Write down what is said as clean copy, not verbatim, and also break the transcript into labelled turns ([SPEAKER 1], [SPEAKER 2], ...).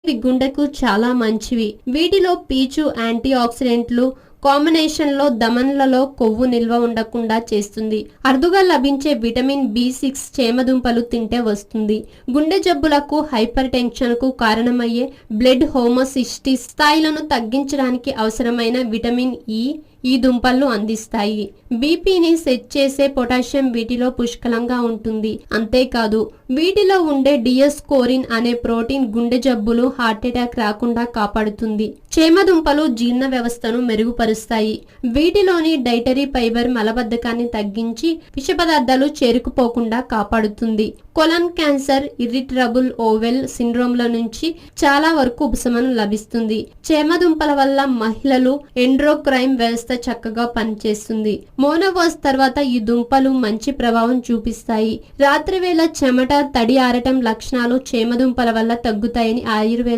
[SPEAKER 1] ఇవి గుండెకు చాలా మంచివి. వీటిలో పీచు యాంటీ ఆక్సిడెంట్లు కాంబినేషన్ లో దమన్లలో కొవ్వు నిల్వ ఉండకుండా చేస్తుంది. అరుదుగా లభించే విటమిన్ B6 చేమదుంపలు తింటే వస్తుంది. గుండె జబ్బులకు, హైపర్ టెన్షన్ కు కారణమయ్యే బ్లడ్ హోమోసిస్టిస్ స్థాయిలను తగ్గించడానికి అవసరమైన విటమిన్ ఈ దుంపలు అందిస్తాయి. బీపీని సెట్ చేసే పొటాషియం వీటిలో పుష్కలంగా ఉంటుంది. అంతేకాదు వీటిలో ఉండే డియోస్కోరిన్ అనే ప్రోటీన్ గుండె జబ్బులు, హార్ట్ అటాక్ రాకుండా కాపాడుతుంది. చేమదుంపలు జీర్ణ వ్యవస్థను మెరుగుపరుస్తాయి. వీటిలోని డైటరీ ఫైబర్ మలబద్ధకాన్ని తగ్గించి విష పదార్థాలు చేరుకుపోకుండా కాపాడుతుంది. కొలన్ క్యాన్సర్, ఇర్రిటరబుల్ ఓవెల్ సిండ్రోమ్ల నుంచి చాలా వరకు ఉపశమనం లభిస్తుంది. చేమదుంపల వల్ల మహిళలు ఎండ్రోక్రైన్ వ్యవస్థ చక్కగా పనిచేస్తుంది. మోనోపాజ్ తర్వాత ఈ దుంపలు మంచి ప్రభావం చూపిస్తాయి. రాత్రివేళ చెమట, తడి ఆరటం లక్షణాలు చేమదుంపల వల్ల తగ్గుతాయని ఆయుర్వేద